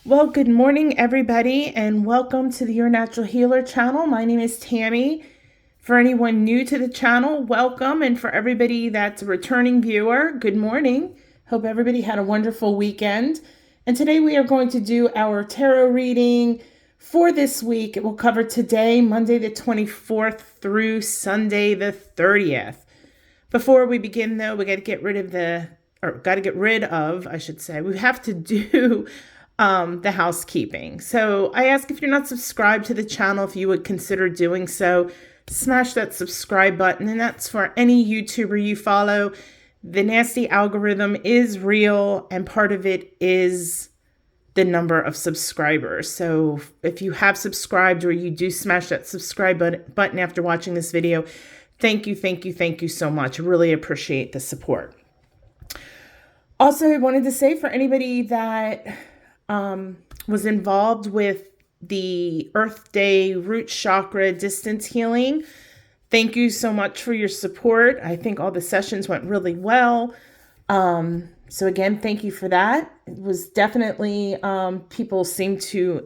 Well, good morning, everybody, and welcome to the Your Natural Healer channel. My name is Tammy. For anyone new to the channel, welcome. And for everybody that's a returning viewer, good morning. Hope everybody had a wonderful weekend. And today we are going to do our tarot reading for this week. It will cover today, Monday the 24th through Sunday the 30th. Before we begin, though, we got to get rid of, I should say, we have to do the housekeeping. So I ask if you're not subscribed to the channel, if you would consider doing so. Smash that subscribe button, and that's for any YouTuber you follow. The nasty algorithm is real, and part of it is the number of subscribers. So if you have subscribed or you do smash that subscribe button after watching this video, thank you so much. I really appreciate the support. Also, I wanted to say for anybody that was involved with the Earth Day root chakra distance healing, thank you so much for your support. I think all the sessions went really well. So again, thank you for that. It was definitely, people seem to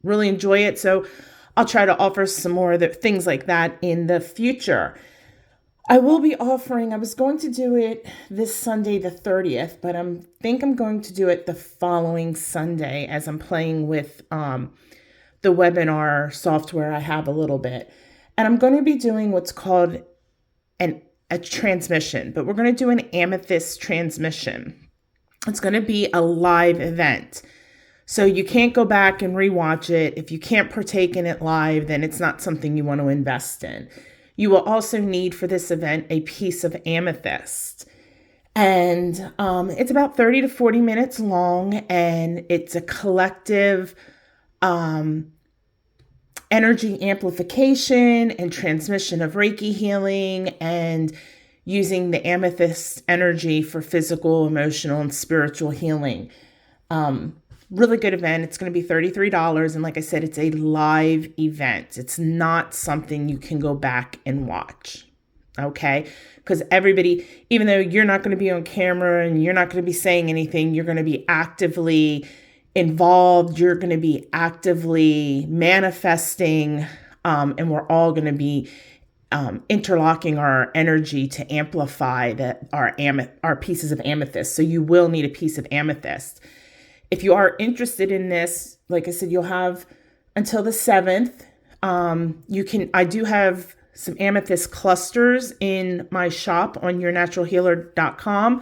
really enjoy it. So I'll try to offer some more of the things like that in the future. I will be offering, I was going to do it this Sunday, the 30th, but I think I'm going to do it the following Sunday as I'm playing with the webinar software I have a little bit. And I'm going to be doing what's called a transmission, but we're going to do an amethyst transmission. It's going to be a live event. So you can't go back and rewatch it. If you can't partake in it live, then it's not something you want to invest in. You will also need for this event a piece of amethyst. And it's about 30 to 40 minutes long, and it's a collective energy amplification and transmission of Reiki healing and using the amethyst energy for physical, emotional, and spiritual healing. Really good event. It's going to be $33. And like I said, it's a live event. It's not something you can go back and watch. Okay? Because everybody, even though you're not going to be on camera and you're not going to be saying anything, you're going to be actively involved. You're going to be actively manifesting. And we're all going to be interlocking our energy to amplify our pieces of amethyst. So you will need a piece of amethyst. If you are interested in this, like I said, you'll have until the 7th. I do have some amethyst clusters in my shop on yournaturalhealer.com.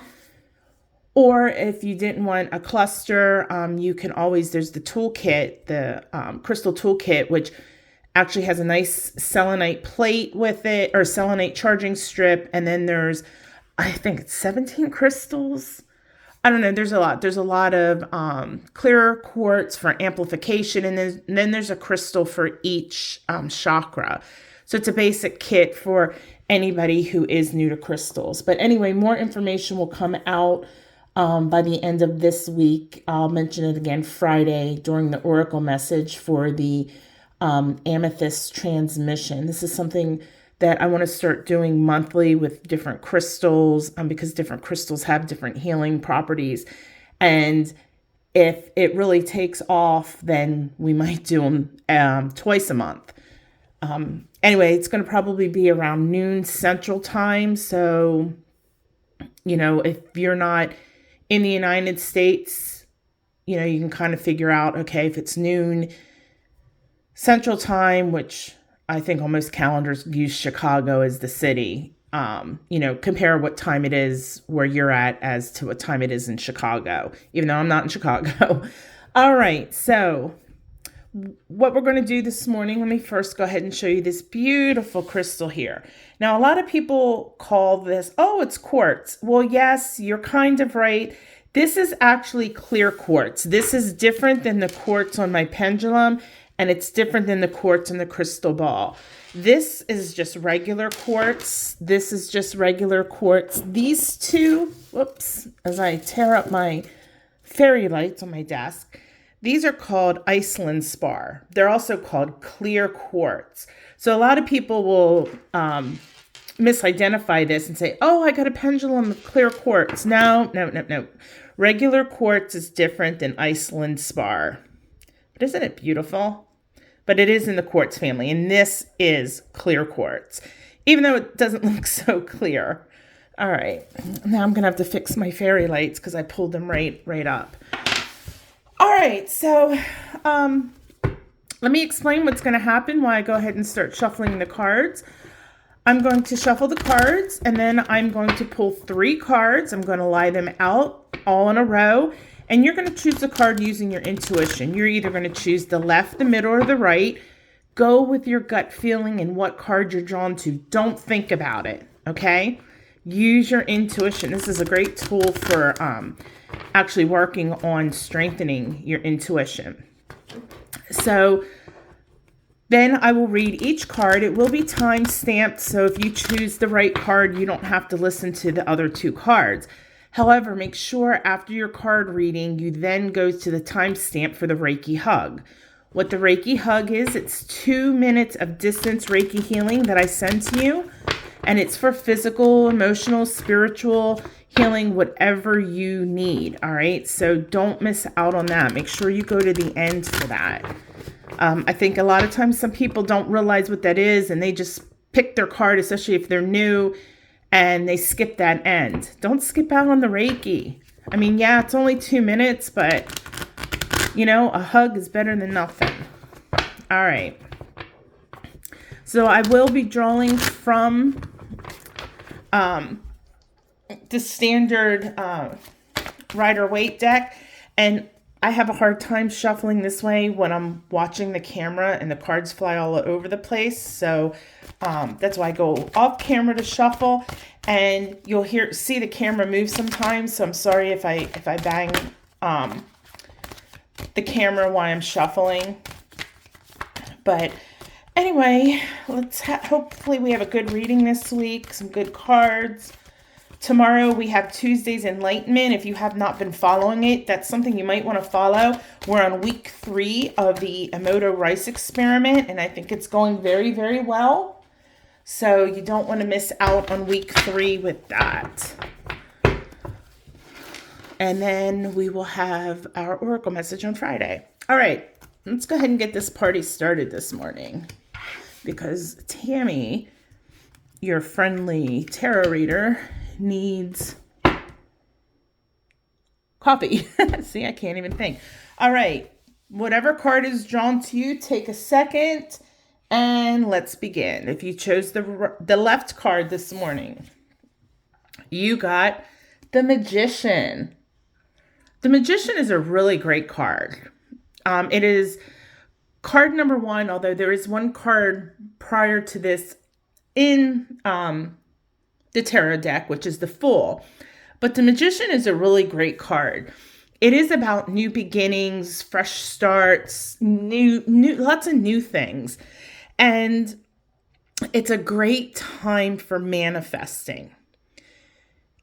Or if you didn't want a cluster, you can always, there's the toolkit, the crystal toolkit, which actually has a nice selenite plate with it, or selenite charging strip. And then there's, I think it's 17 crystals. I don't know. There's a lot of clear quartz for amplification. And then there's a crystal for each chakra. So it's a basic kit for anybody who is new to crystals. But anyway, more information will come out by the end of this week. I'll mention it again Friday during the Oracle message for the amethyst transmission. This is something that I want to start doing monthly with different crystals, because different crystals have different healing properties. And if it really takes off, then we might do them twice a month. Anyway, it's going to probably be around noon Central Time. So, if you're not in the United States, you can kind of figure out, okay, if it's noon Central Time, which I think almost calendars use Chicago as the city. Compare what time it is where you're at as to what time it is in Chicago, even though I'm not in Chicago. All right. So what we're going to do this morning, let me first go ahead and show you this beautiful crystal here. Now, a lot of people call this, oh, it's quartz. Well, yes, you're kind of right. This is actually clear quartz. This is different than the quartz on my pendulum. And it's different than the quartz in the crystal ball. This is just regular quartz. This is just regular quartz. These two, whoops, as I tear up my fairy lights on my desk, these are called Iceland spar. They're also called clear quartz. So a lot of people will misidentify this and say, oh, I got a pendulum of clear quartz. No. Regular quartz is different than Iceland spar. But isn't it beautiful? But it is in the quartz family, and this is clear quartz, even though it doesn't look so clear. All right, now I'm gonna have to fix my fairy lights because I pulled them right up. All right, so let me explain what's gonna happen while I go ahead and start shuffling the cards. I'm going to shuffle the cards, and then I'm going to pull 3 cards. I'm going to lie them out all in a row, and you're going to choose a card using your intuition. You're either going to choose the left, the middle, or the right. Go with your gut feeling and what card you're drawn to. Don't think about it, okay? Use your intuition. This is a great tool for actually working on strengthening your intuition. So then I will read each card. It will be time stamped, so if you choose the right card, you don't have to listen to the other 2 cards. However, make sure after your card reading, you then go to the timestamp for the Reiki Hug. What the Reiki Hug is, it's 2 minutes of distance Reiki healing that I send to you, and it's for physical, emotional, spiritual healing, whatever you need, all right? So don't miss out on that. Make sure you go to the end for that. I think a lot of times some people don't realize what that is, and they just pick their card, especially if they're new, and they skip that end. Don't skip out on the Reiki. I mean, yeah, it's only 2 minutes, but, you know, a hug is better than nothing. All right. So I will be drawing from the standard Rider-Waite deck, and I have a hard time shuffling this way when I'm watching the camera and the cards fly all over the place. So that's why I go off camera to shuffle, and you'll see the camera move sometimes. So I'm sorry if I bang the camera while I'm shuffling. But anyway, hopefully we have a good reading this week, some good cards. Tomorrow we have Tuesday's Enlightenment. If you have not been following it, that's something you might want to follow. We're on week 3 of the Emoto Rice experiment, and I think it's going very, very well. So you don't want to miss out on week 3 with that. And then we will have our Oracle message on Friday. All right, let's go ahead and get this party started this morning, because Tammy, your friendly tarot reader, needs coffee. See, I can't even think. All right, whatever card is drawn to you, take a second and let's begin. If you chose the left card this morning, you got the Magician. The Magician is a really great card. It is card number 1, although there is one card prior to this in the tarot deck, which is the Fool. But the Magician is a really great card. It is about new beginnings, fresh starts, lots of new things. And it's a great time for manifesting.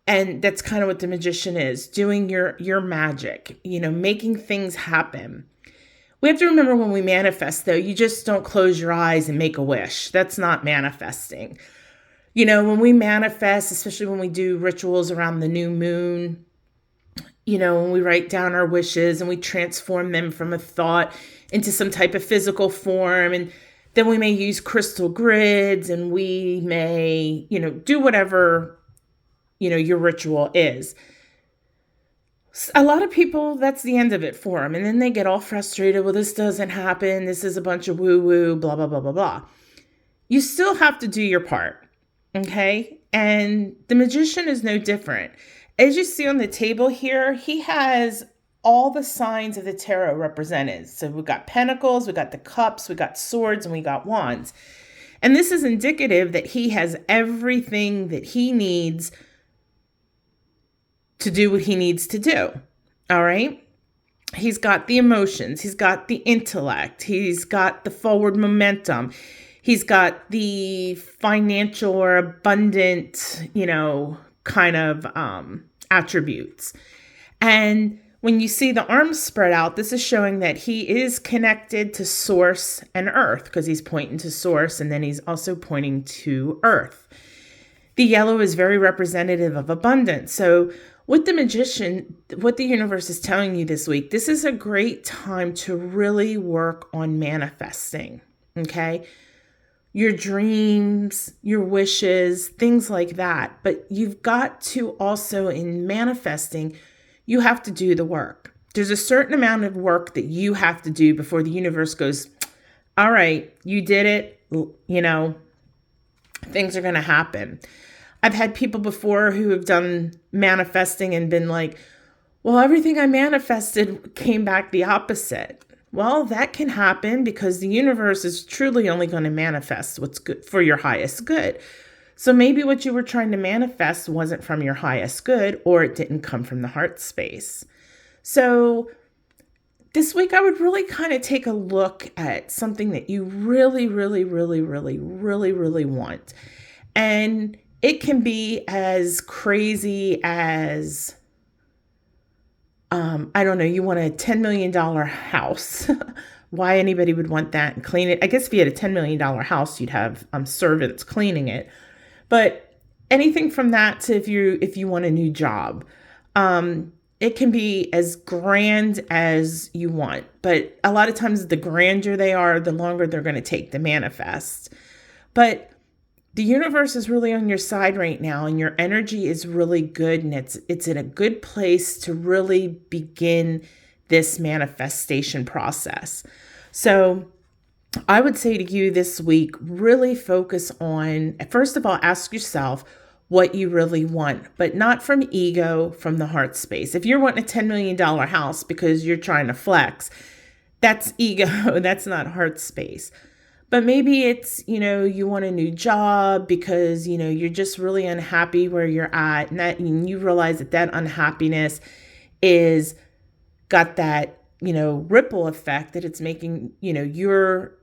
And that's kind of what the Magician is, doing your magic, making things happen. We have to remember, when we manifest, though, you just don't close your eyes and make a wish. That's not manifesting. When we manifest, especially when we do rituals around the new moon, when we write down our wishes and we transform them from a thought into some type of physical form, and then we may use crystal grids, and we may, do whatever, your ritual is. A lot of people, that's the end of it for them. And then they get all frustrated. Well, this doesn't happen. This is a bunch of woo-woo, blah, blah, blah, blah, blah. You still have to do your part, okay? And the Magician is no different. As you see on the table here, he has all the signs of the tarot represented. So we've got pentacles, we've got the cups, we've got swords, and we got wands. And this is indicative that he has everything that he needs to do what he needs to do. All right. He's got the emotions. He's got the intellect. He's got the forward momentum. He's got the financial or abundant, kind of attributes. And when you see the arms spread out, this is showing that he is connected to Source and Earth, because he's pointing to Source, and then he's also pointing to Earth. The yellow is very representative of abundance. So with the magician, what the universe is telling you this week, this is a great time to really work on manifesting, okay? Your dreams, your wishes, things like that. But you've got to also, in manifesting, you have to do the work. There's a certain amount of work that you have to do before the universe goes, all right, you did it, things are going to happen. I've had people before who have done manifesting and been like, well, everything I manifested came back the opposite. Well, that can happen because the universe is truly only going to manifest what's good for your highest good. So maybe what you were trying to manifest wasn't from your highest good, or it didn't come from the heart space. So this week, I would really kind of take a look at something that you really, really, really, really, really, really want. And it can be as crazy as, I don't know, you want a $10 million house. Why anybody would want that and clean it. I guess if you had a $10 million house, you'd have servants cleaning it. But anything from that to if you want a new job, it can be as grand as you want. But a lot of times the grander they are, the longer they're going to take to manifest. But the universe is really on your side right now, and your energy is really good, and it's in a good place to really begin this manifestation process. So I would say to you this week, really focus on, first of all, ask yourself what you really want, but not from ego, from the heart space. If you're wanting a $10 million house because you're trying to flex, that's ego, that's not heart space. But maybe it's, you want a new job because, you're just really unhappy where you're at. And you realize that unhappiness is got that, ripple effect that it's making, your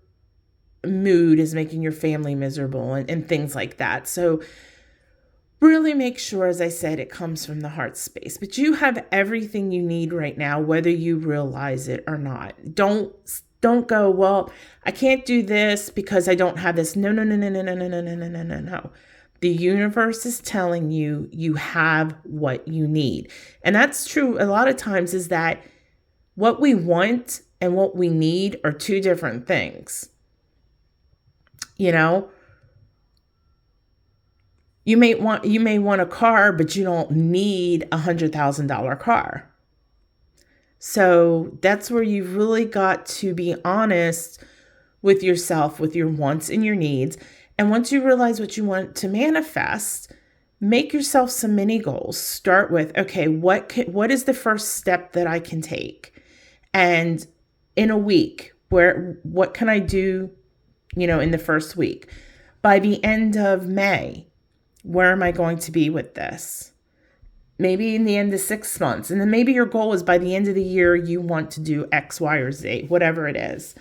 mood is making your family miserable and things like that. So really make sure, as I said, it comes from the heart space. But you have everything you need right now, whether you realize it or not. Don't go, well, I can't do this because I don't have this. No. The universe is telling you you have what you need. And that's true a lot of times, is that what we want and what we need are two different things. You may want a car, but you don't need $100,000 car. So that's where you've really got to be honest with yourself, with your wants and your needs. And once you realize what you want to manifest, make yourself some mini goals. Start with, okay, what is the first step that I can take? And in a week, what can I do, in the first week? By the end of May, where am I going to be with this? Maybe in the end of 6 months. And then maybe your goal is by the end of the year, you want to do X, Y, or Z, whatever it is.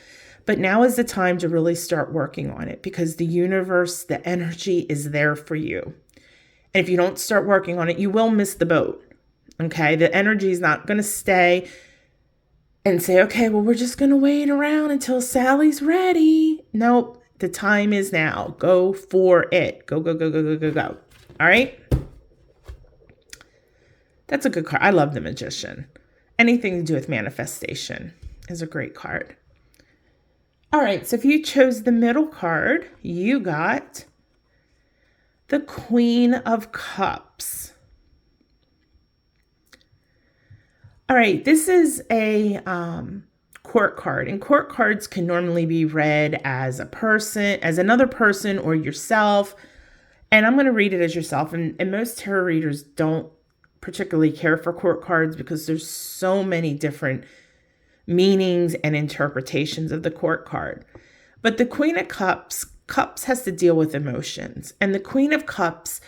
But now is the time to really start working on it, because the universe, the energy is there for you. And if you don't start working on it, you will miss the boat. Okay. The energy is not going to stay and say, okay, well, we're just going to wait around until Sally's ready. Nope. The time is now. Go for it. Go. All right. That's a good card. I love the Magician. Anything to do with manifestation is a great card. All right, so if you chose the middle card, you got the Queen of Cups. All right, this is a court card, and court cards can normally be read as a person, as another person, or yourself. And I'm going to read it as yourself. And most tarot readers don't particularly care for court cards because there's so many different meanings and interpretations of the court card. But the Queen of Cups has to deal with emotions. And the Queen of Cups,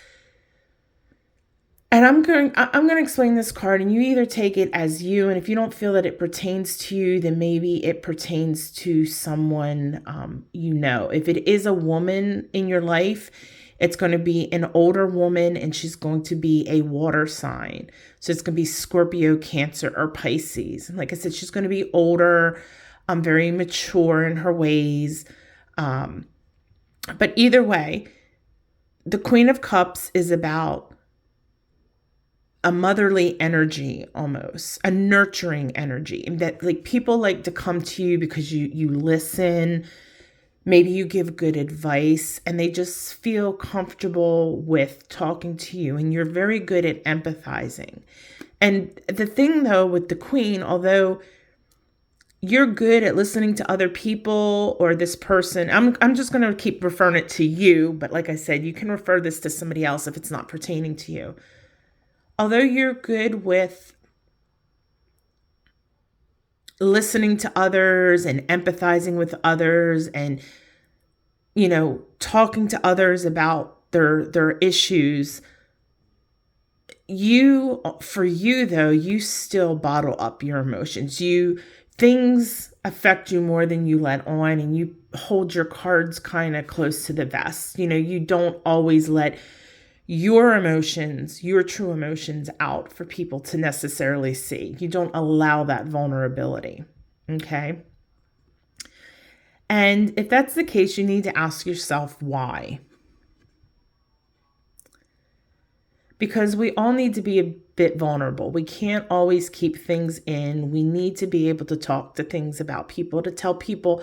and I'm going to explain this card, and you either take it as you, and if you don't feel that it pertains to you, then maybe it pertains to someone If it is a woman in your life, it's going to be an older woman, and she's going to be a water sign. So it's going to be Scorpio, Cancer, or Pisces. And like I said, she's going to be older, very mature in her ways. But either way, the Queen of Cups is about a motherly energy, almost a nurturing energy, that like people like to come to you because you listen, maybe you give good advice, and they just feel comfortable with talking to you, and you're very good at empathizing. And the thing though with the Queen, although you're good at listening to other people or this person, I'm just going to keep referring it to you, but like I said, you can refer this to somebody else if it's not pertaining to you. Although you're good with listening to others and empathizing with others and, talking to others about their issues, for you though, you still bottle up your emotions. Things affect you more than you let on, and you hold your cards kind of close to the vest. You don't always let your emotions, your true emotions, out for people to necessarily see. You don't allow that vulnerability. Okay. And if that's the case, you need to ask yourself why. Because we all need to be a bit vulnerable. We can't always keep things in. We need to be able to talk to things about people, to tell people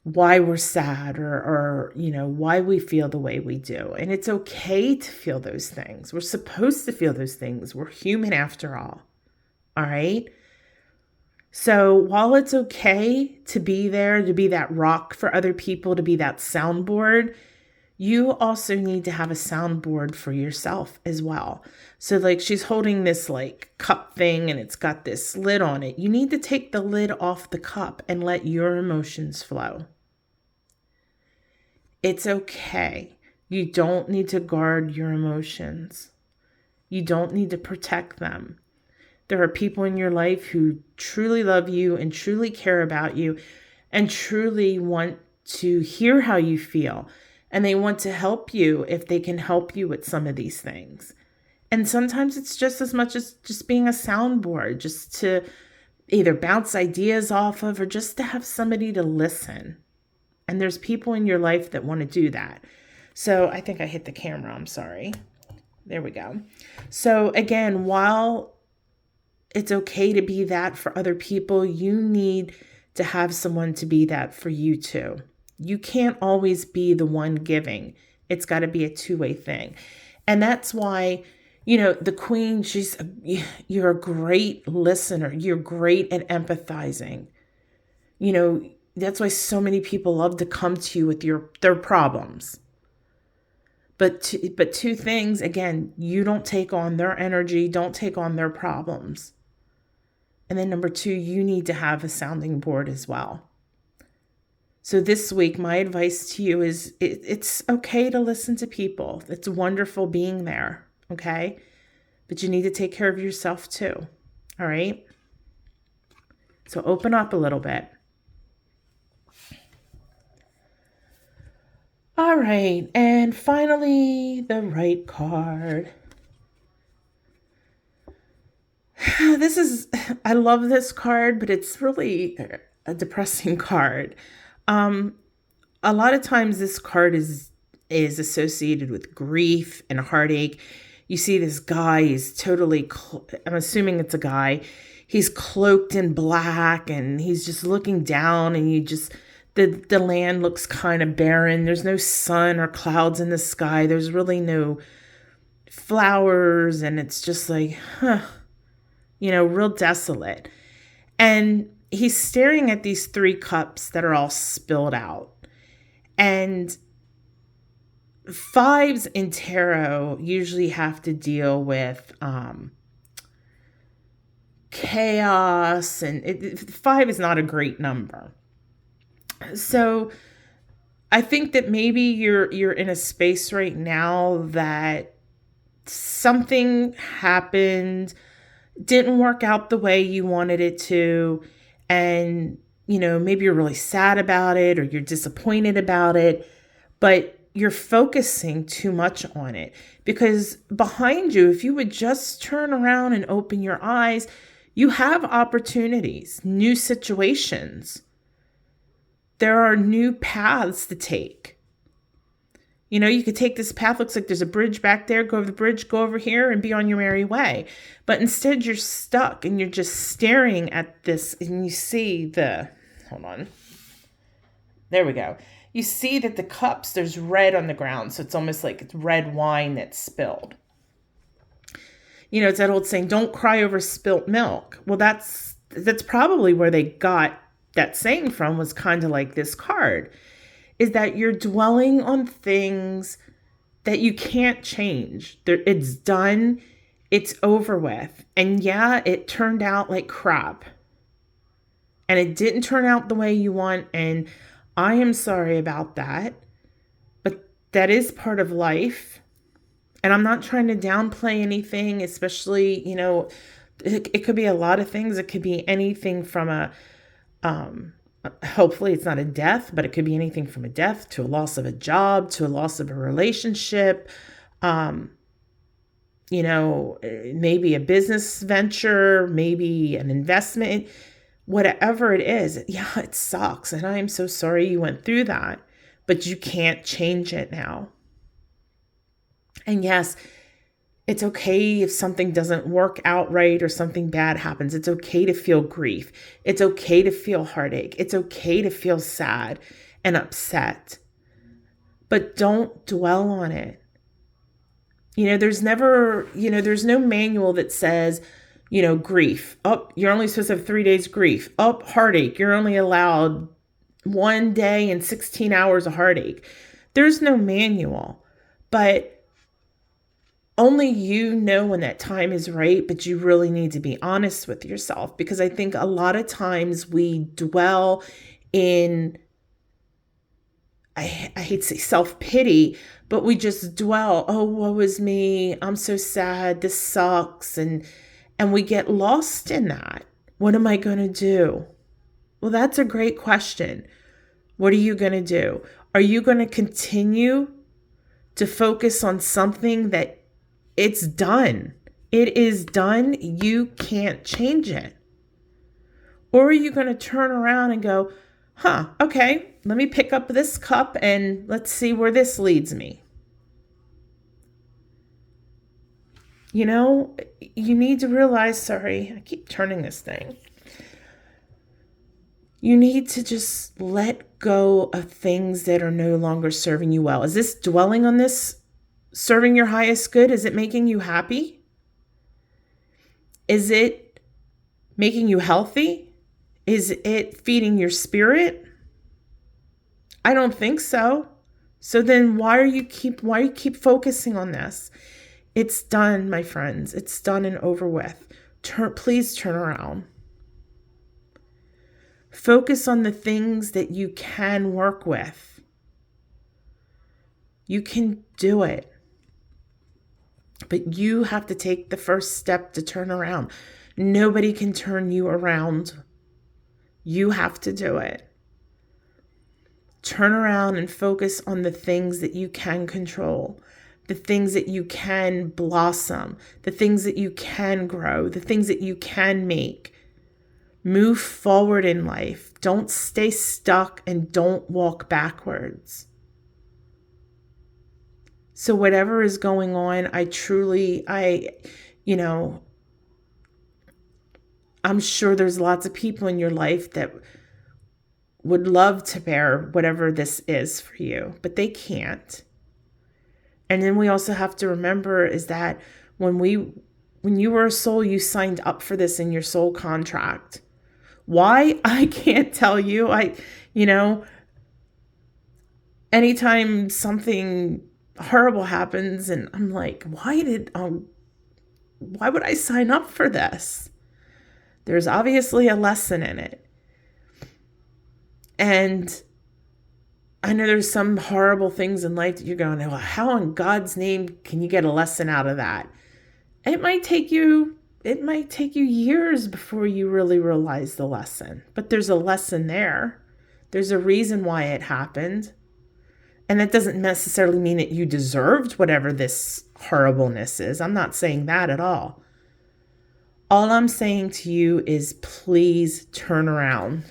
why we're sad or why we feel the way we do. And it's okay to feel those things. We're supposed to feel those things. We're human after all. All right. So while it's okay to be there, to be that rock for other people, to be that soundboard, you also need to have a soundboard for yourself as well. So like she's holding this like cup thing and it's got this lid on it. You need to take the lid off the cup and let your emotions flow. It's okay. You don't need to guard your emotions. You don't need to protect them. There are people in your life who truly love you and truly care about you and truly want to hear how you feel. And they want to help you if they can help you with some of these things. And sometimes it's just as much as just being a soundboard, just to either bounce ideas off of or just to have somebody to listen. And there's people in your life that want to do that. So I think I hit the camera. I'm sorry. There we go. So again, while it's okay to be that for other people, you need to have someone to be that for you too. You can't always be the one giving. It's got to be a two-way thing. And that's why, the Queen, you're a great listener. You're great at empathizing. That's why so many people love to come to you with their problems. But two things, again, you don't take on their energy, don't take on their problems. And then number two, you need to have a sounding board as well. So this week, my advice to you is it's okay to listen to people. It's wonderful being there, okay? But you need to take care of yourself too, all right? So open up a little bit. All right, and finally, the right card. I love this card, but it's really a depressing card. A lot of times this card is associated with grief and heartache. You see this guy, he's totally, I'm assuming it's a guy. He's cloaked in black and he's just looking down, and the land looks kind of barren. There's no sun or clouds in the sky. There's really no flowers, and it's just like, real desolate. And he's staring at these 3 cups that are all spilled out. And 5s in tarot usually have to deal with chaos, and 5 is not a great number. So I think that maybe you're in a space right now that something happened, didn't work out the way you wanted it to, and maybe you're really sad about it or you're disappointed about it, but you're focusing too much on it. Because behind you, if you would just turn around and open your eyes, you have opportunities, new situations. There are new paths to take. You know, you could take this path, looks like there's a bridge back there, go over the bridge, go over here and be on your merry way. But instead you're stuck and you're just staring at this and you see hold on. There we go. You see that the cups, there's red on the ground. So it's almost like it's red wine that's spilled. You know, it's that old saying, don't cry over spilt milk. Well, that's probably where they got that saying from, was kind of like this card, is that you're dwelling on things that you can't change. It's done. It's over with. And yeah, it turned out like crap. And it didn't turn out the way you want. And I am sorry about that. But that is part of life. And I'm not trying to downplay anything, especially, you know, it could be a lot of things. It could be anything from hopefully it's not a death, but it could be anything from a death to a loss of a job, to a loss of a relationship, you know, maybe a business venture, maybe an investment, whatever it is. Yeah, it sucks. And I am so sorry you went through that, but you can't change it now. And yes, it's okay if something doesn't work out right or something bad happens. It's okay to feel grief. It's okay to feel heartache. It's okay to feel sad and upset. But don't dwell on it. You know, there's no manual that says, you know, grief. Oh, you're only supposed to have 3 days grief. Oh, heartache. You're only allowed 1 day and 16 hours of heartache. There's no manual. But only you know when that time is right, but you really need to be honest with yourself, because I think a lot of times we dwell in, I hate to say self-pity, but we just dwell, oh, woe is me, I'm so sad, this sucks, and we get lost in that. What am I going to do? Well, that's a great question. What are you going to do? Are you going to continue to focus on something that it's done? It is done. You can't change it. Or are you going to turn around and go, okay, let me pick up this cup and let's see where this leads me. You know, you need to realize, sorry, I keep turning this thing. You need to just let go of things that are no longer serving you well. Is this dwelling on this serving your highest good? Is it making you happy? Is it making you healthy? Is it feeding your spirit? I don't think so. So then why you keep focusing on this? It's done, my friends. It's done and over with. Please turn around. Focus on the things that you can work with. You can do it. But you have to take the first step to turn around. Nobody can turn you around. You have to do it. Turn around and focus on the things that you can control, the things that you can blossom, the things that you can grow, the things that you can make. Move forward in life. Don't stay stuck and don't walk backwards. So whatever is going on, I'm sure there's lots of people in your life that would love to bear whatever this is for you, but they can't. And then we also have to remember is that when you were a soul, you signed up for this in your soul contract. Why? I can't tell you. Anytime something horrible happens and I'm like, why would I sign up for this? There's obviously a lesson in it. And I know there's some horrible things in life that you're going, well, how in God's name can you get a lesson out of that? It might take you years before you really realize the lesson, but there's a lesson there. There's a reason why it happened. And that doesn't necessarily mean that you deserved whatever this horribleness is. I'm not saying that at all. All I'm saying to you is please turn around.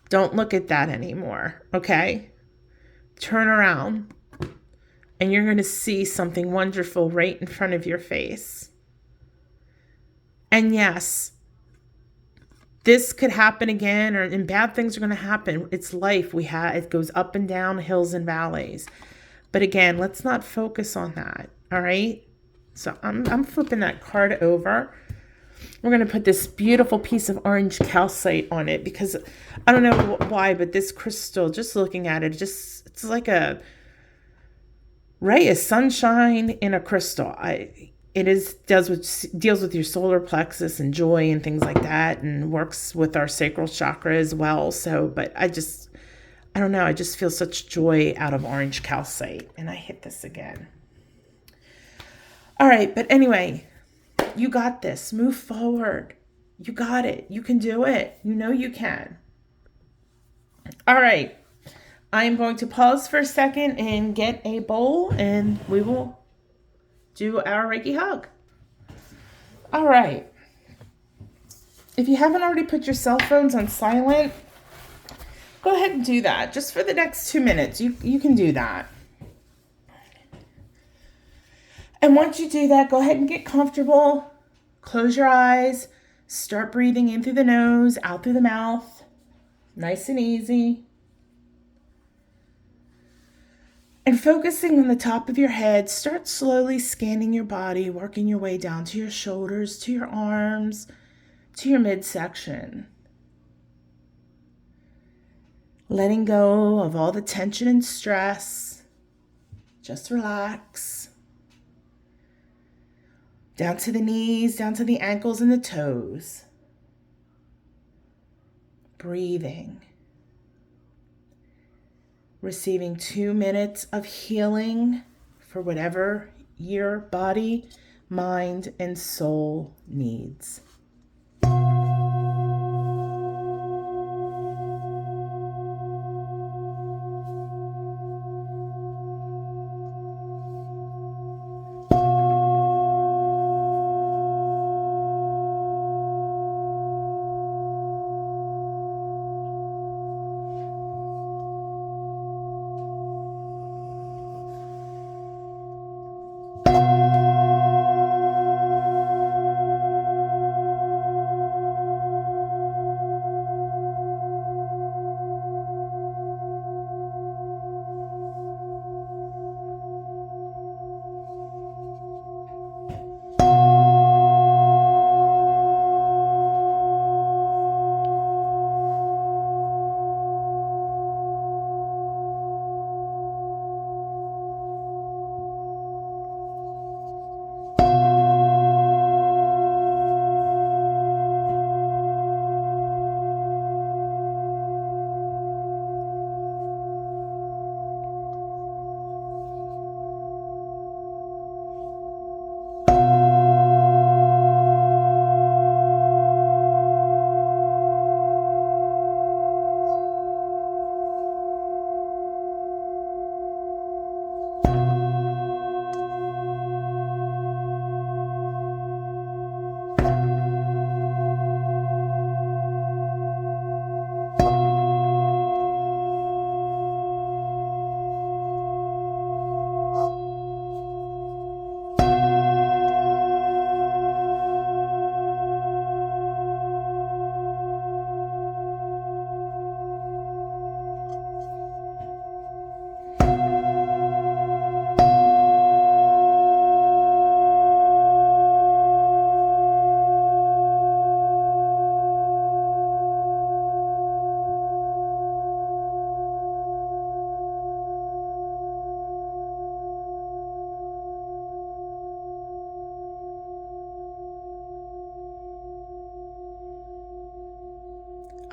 Don't look at that anymore, okay? turn around and you're going to see something wonderful right in front of your face. And yes, this could happen again, and bad things are going to happen. It's life. It goes up and down, hills and valleys. But again, let's not focus on that. All right. So I'm flipping that card over. We're going to put this beautiful piece of orange calcite on it because I don't know why, but this crystal, just looking at it, it's like a ray of sunshine in a crystal. Deals with your solar plexus and joy and things like that, and works with our sacral chakra as well. So, but I don't know. I just feel such joy out of orange calcite. And I hit this again. All right. But anyway, you got this. Move forward. You got it. You can do it. You know you can. All right. I am going to pause for a second and get a bowl, and we will do our Reiki hug. All right. If you haven't already put your cell phones on silent, go ahead and do that. Just for the next 2 minutes, you can do that. And once you do that, go ahead and get comfortable. Close your eyes. Start breathing in through the nose, out through the mouth. Nice and easy. And focusing on the top of your head, start slowly scanning your body, working your way down to your shoulders, to your arms, to your midsection. Letting go of all the tension and stress. Just relax. Down to the knees, down to the ankles and the toes. Breathing. Receiving 2 minutes of healing for whatever your body, mind, and soul needs.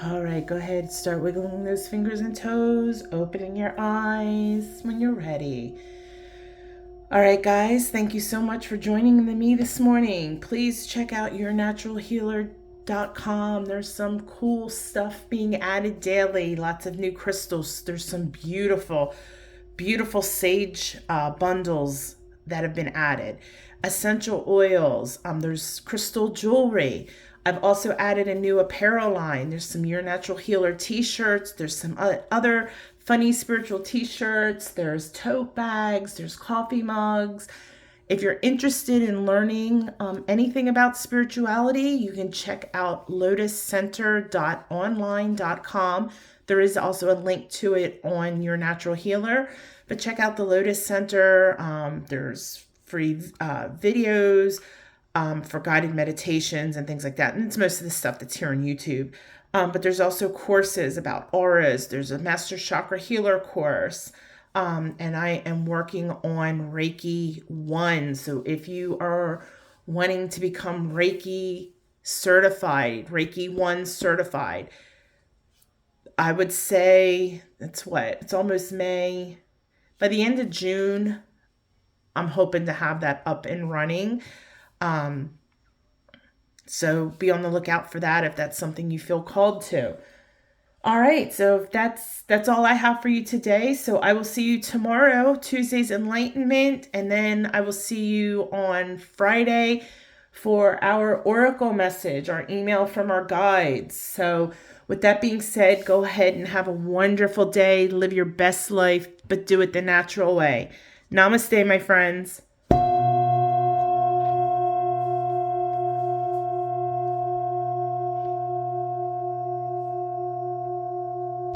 All right, go ahead, start wiggling those fingers and toes, opening your eyes when you're ready. All right, guys, thank you so much for joining me this morning. Please check out yournaturalhealer.com. There's some cool stuff being added daily, lots of new crystals. There's some beautiful, beautiful sage bundles that have been added. Essential oils, there's crystal jewelry. I've also added a new apparel line. There's some Your Natural Healer t-shirts. There's some other funny spiritual t-shirts, there's tote bags, there's coffee mugs. If you're interested in learning anything about spirituality, you can check out lotuscenter.online.com. There is also a link to it on Your Natural Healer, but check out the Lotus Center. There's free videos for guided meditations and things like that. And it's most of the stuff that's here on YouTube. But there's also courses about auras. There's a Master Chakra Healer course. And I am working on Reiki 1. So if you are wanting to become Reiki certified, Reiki 1 certified, I would say it's almost May. By the end of June, I'm hoping to have that up and running. So be on the lookout for that if that's something you feel called to. All right, so that's all I have for you today. So I will see you tomorrow, Tuesday's Enlightenment, and then I will see you on Friday for our Oracle message, our email from our guides. So with that being said, go ahead and have a wonderful day. Live your best life, but do it the natural way. Namaste, my friends.